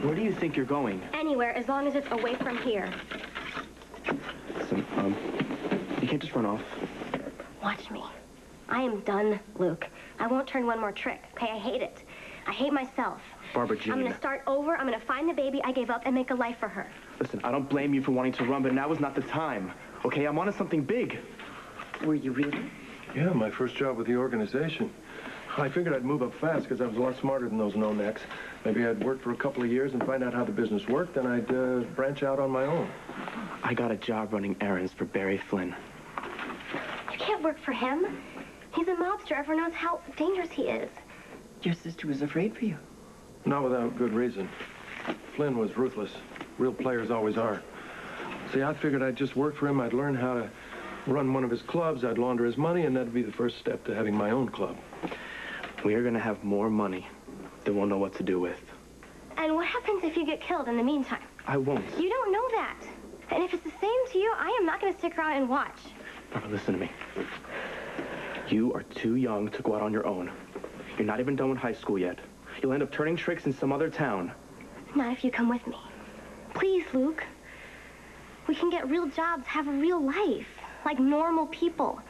Where do you think you're going? Anywhere, as long as it's away from here. Listen, you can't just run off. Watch me. I am done, Luke. I won't turn one more trick, okay? I hate it. I hate myself. Barbara Jean. I'm gonna start over, I'm gonna find the baby I gave up and make a life for her. Listen, I don't blame you for wanting to run, but now is not the time. Okay, I'm on to something big. Were you really? Yeah, my first job with the organization. I figured I'd move up fast because I was a lot smarter than those no-necks. Maybe I'd work for a couple of years and find out how the business worked, then I'd branch out on my own. I got a job running errands for Barry Flynn. You can't work for him. He's a mobster. Everyone knows how dangerous he is. Your sister was afraid for you. Not without good reason. Flynn was ruthless. Real players always are. See, I figured I'd just work for him. I'd learn how to run one of his clubs. I'd launder his money, and that'd be the first step to having my own club. We are going to have more money than we'll know what to do with. And what happens if you get killed in the meantime? I won't. You don't know that. And if it's the same to you, I am not going to stick around and watch. Barbara, listen to me. You are too young to go out on your own. You're not even done with high school yet. You'll end up turning tricks in some other town. Not if you come with me. Please, Luke. We can get real jobs, have a real life, like normal people.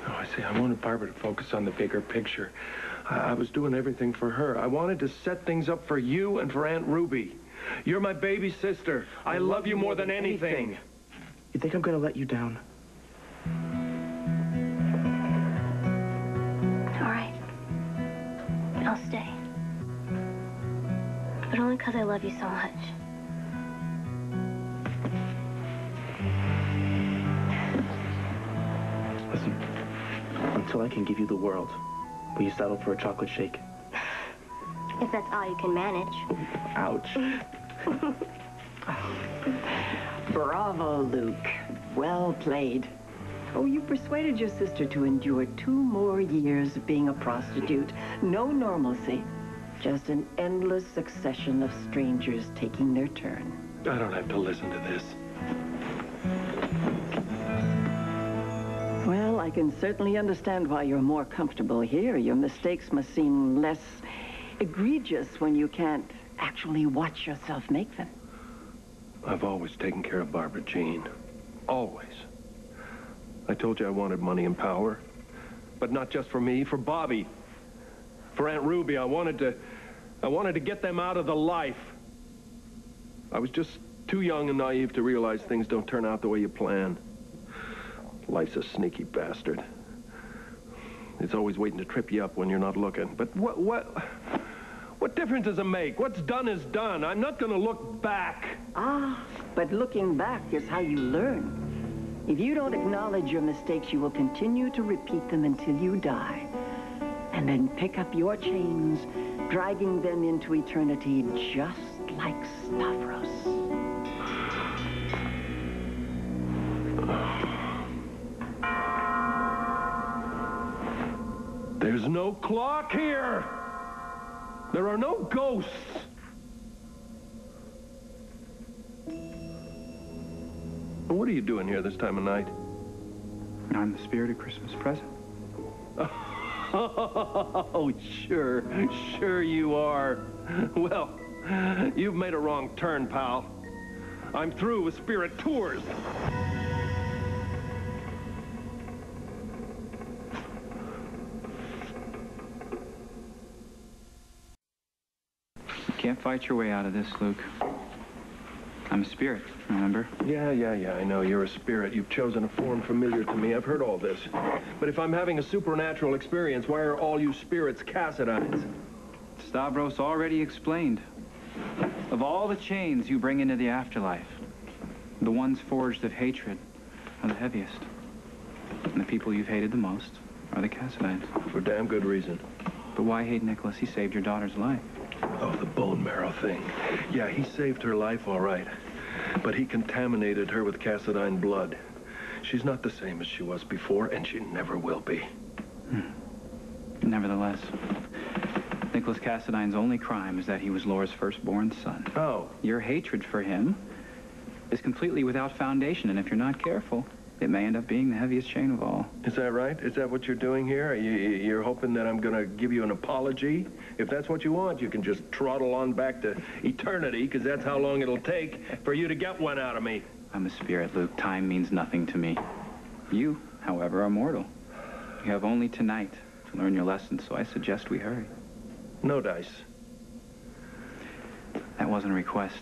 No, I see. I wanted Barbara to focus on the bigger picture. I was doing everything for her. I wanted to set things up for you and for Aunt Ruby. You're my baby sister. I love you more than anything. You think I'm going to let you down? All right. I'll stay. But only because I love you so much. Listen, until I can give you the world, will you settle for a chocolate shake? If that's all you can manage. Ouch. Bravo, Luke. Well played. Oh, you persuaded your sister to endure 2 more years of being a prostitute. No normalcy. Just an endless succession of strangers taking their turn. I don't have to listen to this. Well, I can certainly understand why you're more comfortable here. Your mistakes must seem less egregious when you can't actually watch yourself make them. I've always taken care of Barbara Jean. Always. I told you I wanted money and power. But not just for me, for Bobby. For Aunt Ruby, I wanted to get them out of the life. I was just too young and naive to realize things don't turn out the way you plan. Life's a sneaky bastard. It's always waiting to trip you up when you're not looking. But what difference does it make? What's done is done. I'm not going to look back. Ah, but looking back is how you learn. If you don't acknowledge your mistakes, you will continue to repeat them until you die. And then pick up your chains, dragging them into eternity just like Stavros. There's no clock here. There are no ghosts. What are you doing here this time of night? I'm the spirit of Christmas present. Oh, sure you are. Well, you've made a wrong turn, pal. I'm through with spirit tours. You can't fight your way out of this, Luke. I'm a spirit, remember? Yeah, I know. You're a spirit. You've chosen a form familiar to me. I've heard all this. But if I'm having a supernatural experience, why are all you spirits Cassidines? Stavros already explained. Of all the chains you bring into the afterlife, the ones forged of hatred are the heaviest. And the people you've hated the most are the Cassidines. For damn good reason. But why hate Nicholas? He saved your daughter's life. Oh, the bone marrow thing. Yeah, he saved her life, all right. But he contaminated her with Cassidine blood. She's not the same as she was before, and she never will be. Nevertheless, Nicholas Cassidine's only crime is that he was Laura's firstborn son. Oh. Your hatred for him is completely without foundation, and if you're not careful, It may end up being the heaviest chain of all. Is that right? Is that what you're doing here? You're hoping that I'm going to give you an apology? If that's what you want, you can just trottle on back to eternity, because that's how long it'll take for you to get one out of me. I'm a spirit, Luke. Time means nothing to me. You, however, are mortal. You have only tonight to learn your lesson, so I suggest we hurry. No dice. That wasn't a request.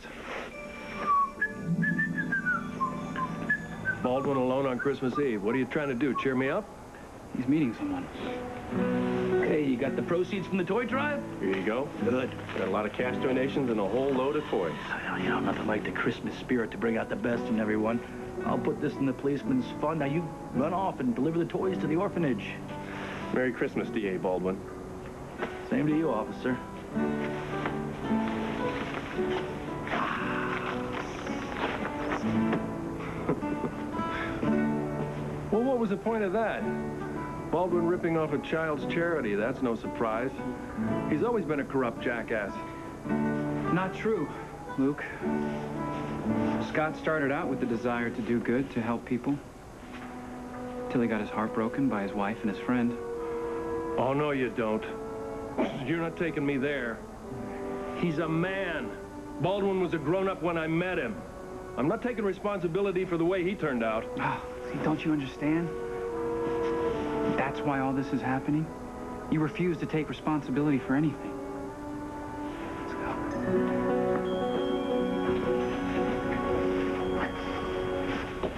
Baldwin alone on Christmas Eve. What are you trying to do, cheer me up? He's meeting someone. Hey, you got the proceeds from the toy drive? Here you go. Good. Got a lot of cash donations and a whole load of toys. Well, you know, nothing like the Christmas spirit to bring out the best in everyone. I'll put this in the policeman's fund. Now you run off and deliver the toys to the orphanage. Merry Christmas, D.A. Baldwin. Same to you, officer. Well, what was the point of that? Baldwin ripping off a child's charity, that's no surprise. He's always been a corrupt jackass. Not true, Luke. Scott started out with the desire to do good, to help people, till he got his heart broken by his wife and his friend. Oh, no, you don't. You're not taking me there. He's a man. Baldwin was a grown-up when I met him. I'm not taking responsibility for the way he turned out. Ah, see, don't you understand? That's why all this is happening. You refuse to take responsibility for anything. Let's go.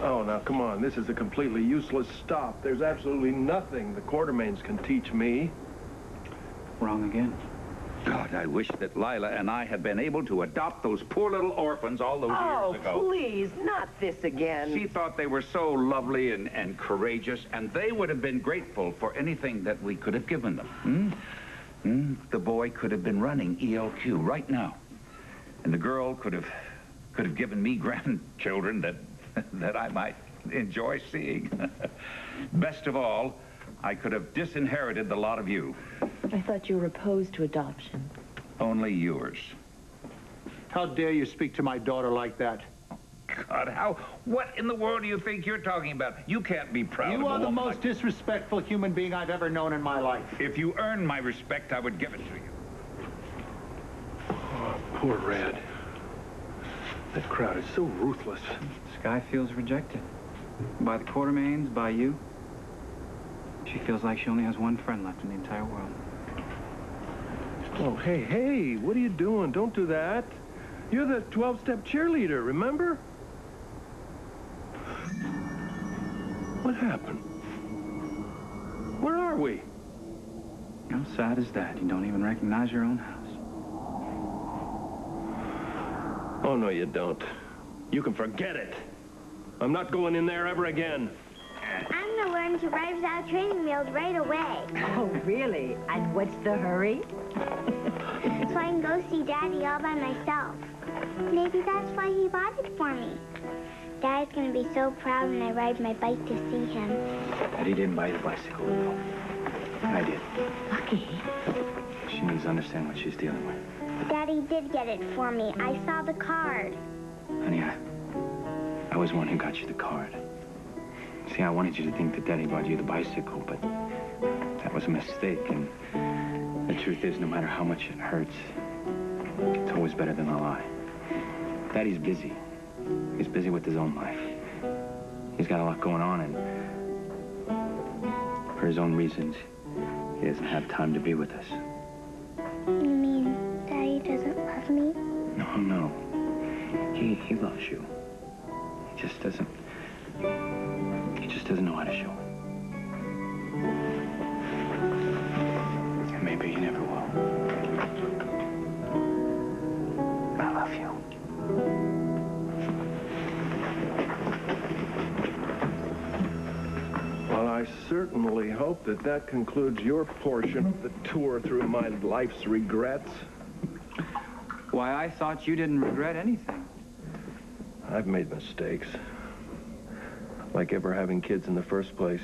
Oh, now, come on. This is a completely useless stop. There's absolutely nothing the Quartermains can teach me. Wrong again. God, I wish that Lila and I had been able to adopt those poor little orphans all those years ago. Oh, please, not this again. She thought they were so lovely and courageous, and they would have been grateful for anything that we could have given them. The boy could have been running ELQ right now. And the girl could have given me grandchildren that I might enjoy seeing. Best of all, I could have disinherited the lot of you. I thought you were opposed to adoption. Only yours. How dare you speak to my daughter like that? God, what in the world do you think you're talking about? You can't be proud of You a are the woman most like- disrespectful human being I've ever known in my life. If you earned my respect, I would give it to you. Oh, poor Red. That crowd is so ruthless. Sky feels rejected. By the Quartermains, by you. She feels like she only has one friend left in the entire world. Oh, hey, what are you doing? Don't do that. You're the 12-step cheerleader, remember? What happened? Where are we? How sad is that? You don't even recognize your own house. Oh, no, you don't. You can forget it. I'm not going in there ever again. I'm gonna learn to ride without training wheels right away. Oh, really? And what's the hurry? So I can go see Daddy all by myself. Maybe that's why he bought it for me. Daddy's gonna be so proud when I ride my bike to see him. Daddy didn't buy the bicycle. I did. Lucky. She needs to understand what she's dealing with. Daddy did get it for me. I saw the card. Honey, I was the one who got you the card. See, I wanted you to think that Daddy bought you the bicycle, but that was a mistake. And the truth is, no matter how much it hurts, it's always better than a lie. Daddy's busy. He's busy with his own life. He's got a lot going on, and for his own reasons, he doesn't have time to be with us. You mean Daddy doesn't love me? No. He loves you. He just doesn't know how to show it. And maybe he never will. I love you. Well, I certainly hope that concludes your portion of the tour through my life's regrets. Why, I thought you didn't regret anything. I've made mistakes. Like ever having kids in the first place.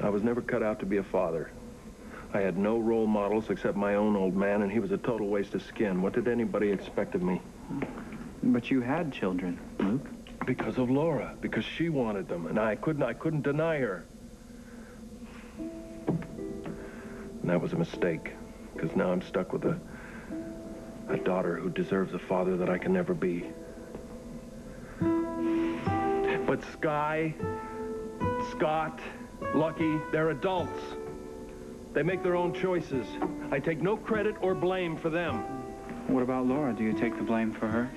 I was never cut out to be a father. I had no role models except my own old man, and he was a total waste of skin. What did anybody expect of me? But you had children, Luke. Because of Laura, because she wanted them, and I couldn't deny her. And that was a mistake, because now I'm stuck with a daughter who deserves a father that I can never be. But Skye, Scott, Lucky, they're adults. They make their own choices. I take no credit or blame for them. What about Laura? Do you take the blame for her?